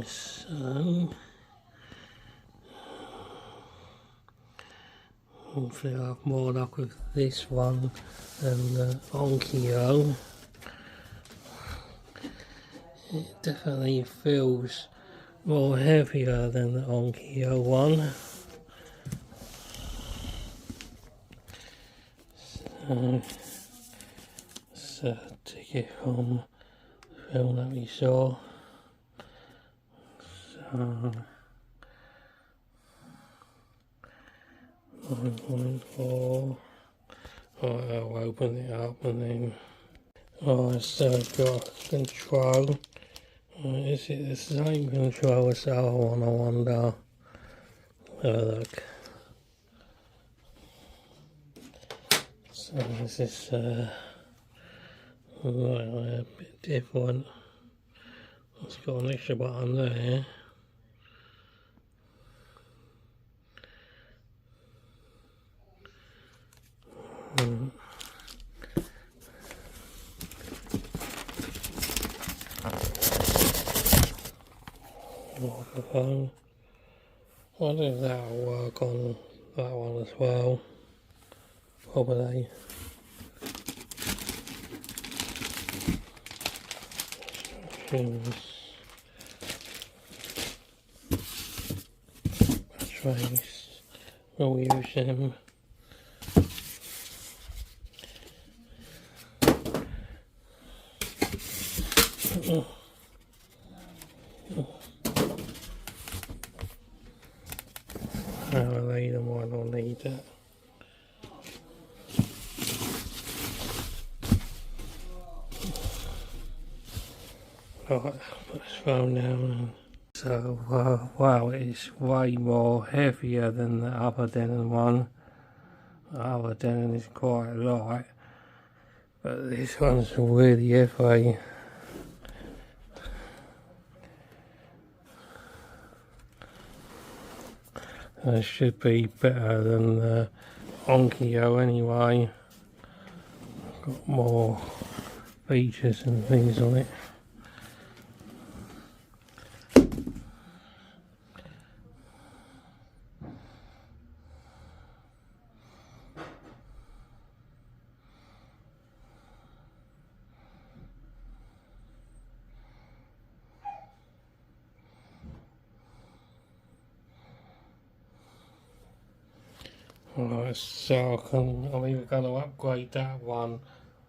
So hopefully I'll have more luck with this one than the HEOS. It definitely feels more heavier than the HEOS one. So it's a ticket from the film that we saw. So 1.4. Right, I'll open it up and then so I've got control. Is it the same control as the other one, I wonder? Look. So this is a bit different. It's got an extra button there. Microphone. I wonder if that'll work on that one as well. Probably. Trace. We'll use them. I'll need them, I don't need that. Right, put this phone down. So, wow, it's way more heavier than the other Denon one. The other Denon is quite light, but this one's really heavy. It should be better than the HEOS anyway. Got more features and things on it. Alright, so I'm either going to upgrade that one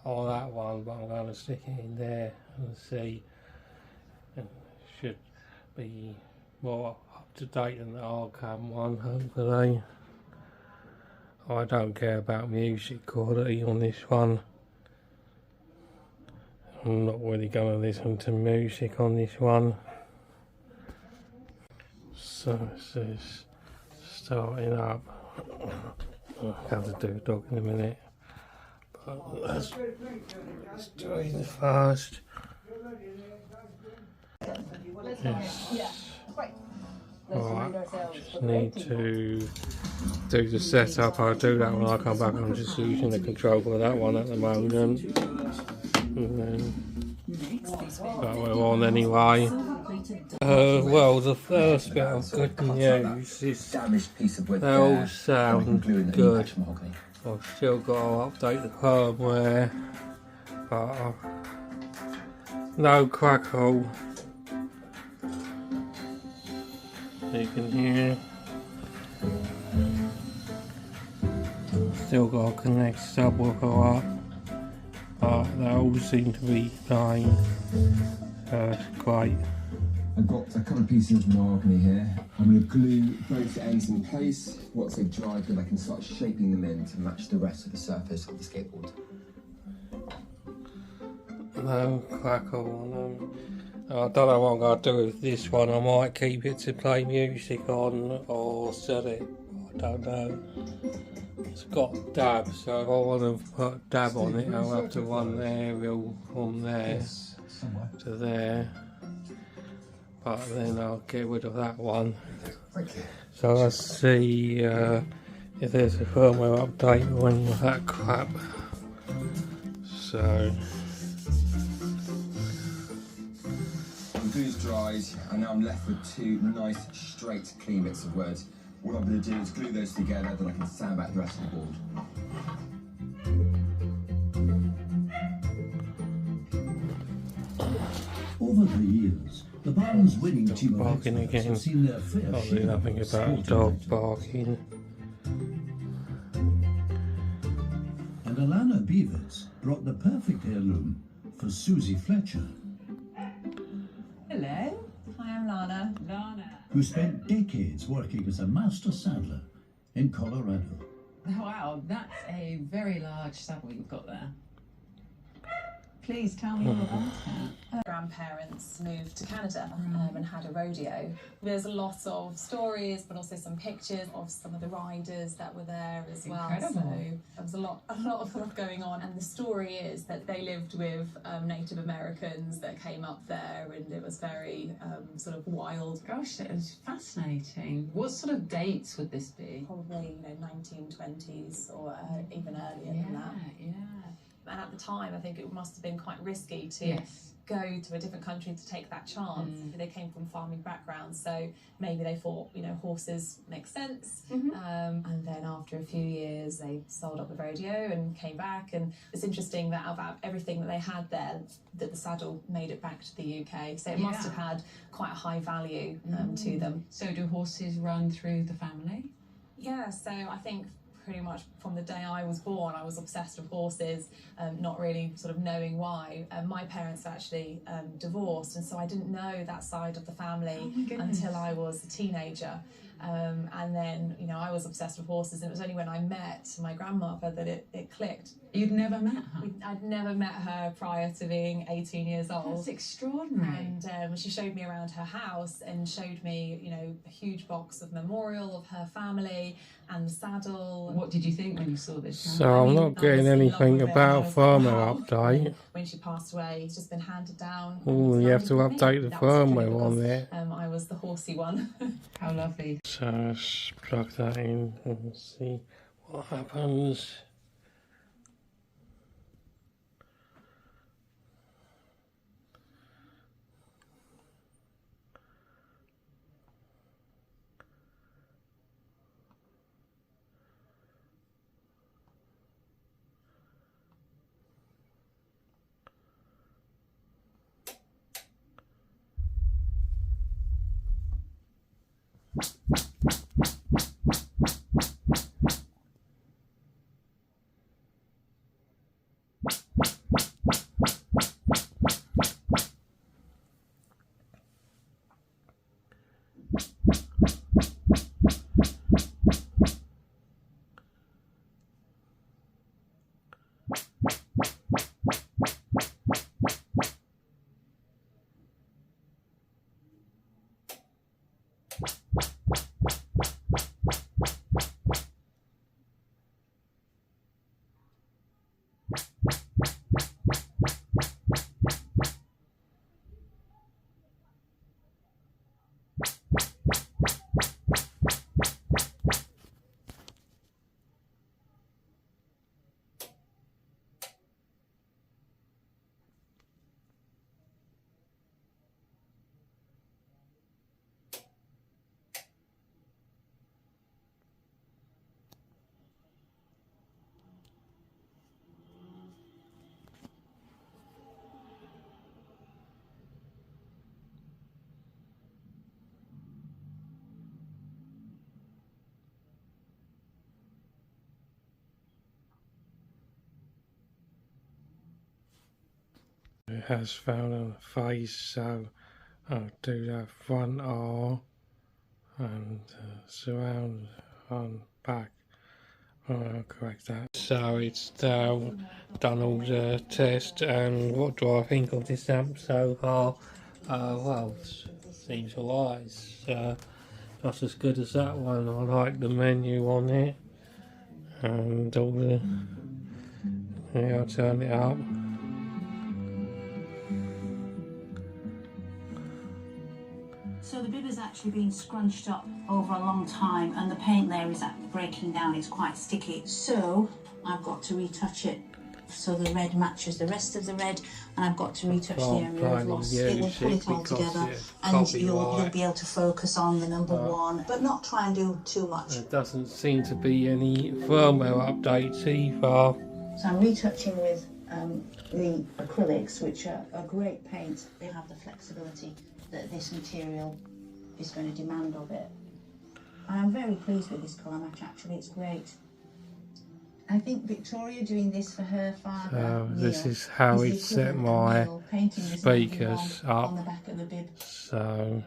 or that one, but I'm going to stick it in there and see. It should be more up to date than the Arkham one, hopefully. I don't care about music quality on this one. I'm not really going to listen to music on this one. So this is starting up. I'll have to do a dog in a minute, but let's do it fast. Yes. Alright, just need to do the setup. I'll do that when I come back. I'm just using the control for that one at the moment. And then, but we're on anyway. Well, the first bit of good news is they all sound good. I've still got to update the firmware, but no crackle. You can hear. Still got to connect subwoofer up, but they all seem to be fine. Great. I've got a couple of pieces of mahogany here. I'm going to glue both ends in place. Once they've dried, then I can start shaping them in to match the rest of the surface of the skateboard. No crackle on them. I don't know what I'm going to do with this one. I might keep it to play music on or sell it. I don't know. It's got dab, so if I want to put dab on it, I'll have to run the aerial from there to there. But then I'll get rid of that one. So let's see if there's a firmware update or any of that crap. So The glue is that's dried, and now I'm left with two nice, straight, clean bits of wood. All I'm going to do is glue those together, then I can sand back the rest of the board. Over the years, the Barnes winning team of Barking experts again. have seen their fair Probably share nothing of about sporting dog legends. barking. And Alana Beavers brought the perfect heirloom for Susie Fletcher, Hello, hi, I'm Lana. who spent decades working as a master saddler in Colorado. Wow, that's a very large saddle you've got there. Please tell me all about it. Grandparents moved to Canada and had a rodeo. There's a lot of stories, but also some pictures of some of the riders that were there as well. Incredible. So there was a lot of stuff going on. And the story is that they lived with Native Americans that came up there, and it was very sort of wild. Gosh, it was fascinating. What sort of dates would this be? Probably 1920s or even earlier than that. Yeah. And at the time, I think it must have been quite risky to Yes. go to a different country to take that chance. They came from farming backgrounds, so maybe they thought, horses make sense. And then after a few years, they sold up the rodeo and came back. And it's interesting that out of everything that they had there, that the saddle made it back to the UK. So it must have had quite a high value to them. So do horses run through the family? Yeah, so I think pretty much from the day I was born, I was obsessed with horses, not really sort of knowing why. My parents actually divorced, and so I didn't know that side of the family until I was a teenager. And then, I was obsessed with horses, and it was only when I met my grandmother that it clicked. You'd never met her? I'd never met her prior to being 18 years old. That's extraordinary. And she showed me around her house and showed me, a huge box of memorial of her family and the saddle. What did you think when you saw this? So I'm not getting anything about firmware update. When she passed away, it's just been handed down. Oh, you have to update the That was true firmware on because, there. I was the horsey one. How lovely. So let's plug that in and see what happens. It has found a face, so I'll do that front R and surround on back. I'll correct that. So it's now done all the test, and what do I think of this amp so far? Well, it seems alright. It's not as good as that one. I like the menu on it, and all the. Yeah, I'll turn it up. So the bib has actually been scrunched up over a long time, and the paint there is breaking down. It's quite sticky. So I've got to retouch it so the red matches the rest of the red, and I've got to retouch the Can't area of blindly loss. It will use pull it it all because together, it's and you'll copyright. be able to focus on the number one, but not try and do too much. There doesn't seem to be any firmware updates either. So I'm retouching with the acrylics, which are a great paint. They have the flexibility that this material is going to demand of it. And I'm very pleased with this colour match, actually, it's great. I think Victoria doing this for her father, So Neil, this is how the it set equivalent of my Neil painting this speakers on up. the back of the bib. So,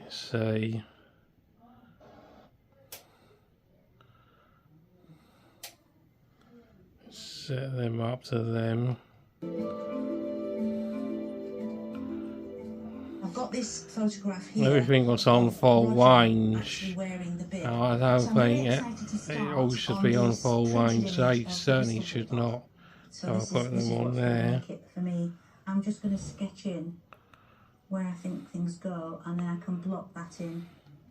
let's see. Set them up to them. I've got this photograph here. Everything was on full Roger range. actually wearing the bib. I don't So I'm very think excited to it start all should be on this full printed range. image They of certainly this should little not. dog. So I'll this put is them what's on going to there. make it for me. I'm just going to sketch in where I think things go, and then I can block that in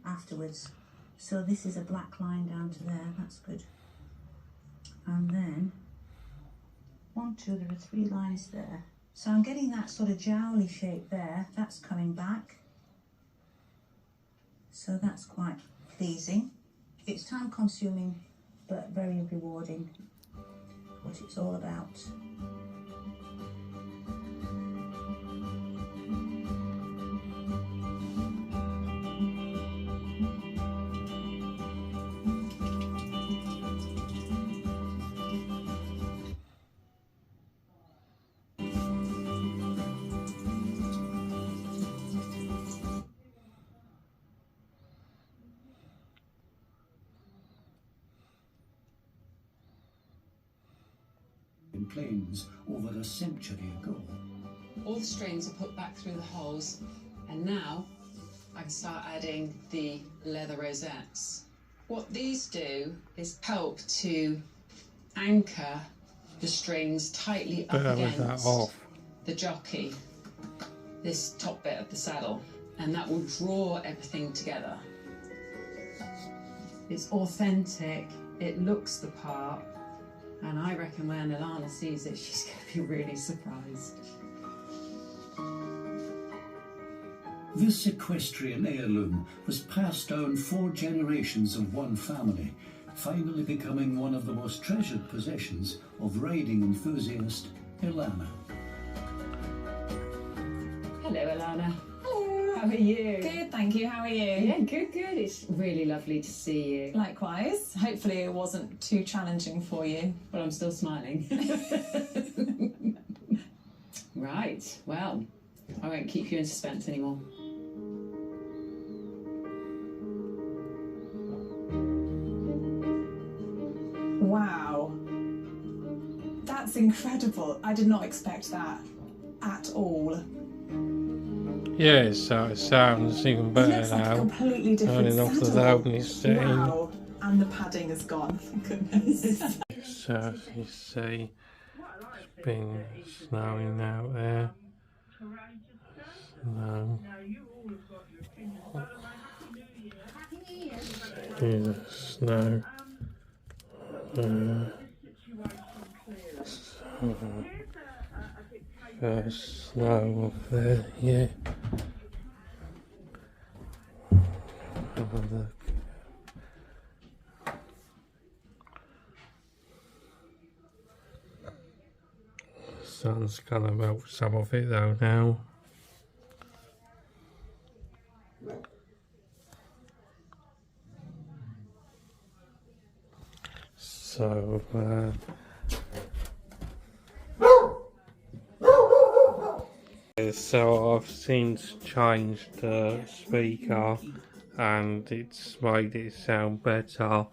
afterwards. So this is a black line down to there, that's good. And then 1, 2, there are 3 lines there. So I'm getting that sort of jowly shape there, that's coming back. So that's quite pleasing. It's time consuming, but very rewarding. What it's all about. In planes over a century ago. All the strings are put back through the holes, and now I can start adding the leather rosettes. What these do is help to anchor the strings tightly up Better with that against off. the jockey, this top bit of the saddle, and that will draw everything together. It's authentic, it looks the part, and I reckon when Alana sees it, she's going to be really surprised. This equestrian heirloom was passed down 4 generations of one family, finally becoming one of the most treasured possessions of riding enthusiast Ilana. Hello, Alana. Hello. How are you? Good, thank you. How are you? Yeah, good, good. It's really lovely to see you. Likewise. Hopefully it wasn't too challenging for you. But I'm still smiling. Right, well, I won't keep you in suspense anymore. Wow. That's incredible. I did not expect that at all. Yeah, so it sounds even It better looks like a now. completely different Turning off the saddle. loudness setting. Wow. And the padding has gone, thank goodness. So as you see, it's been snowing out there. Snow. Here's the snow. First snow off there, yeah. Have a look. Sun's gonna melt some of it though now. So so I've since changed the speaker and it's made it sound better.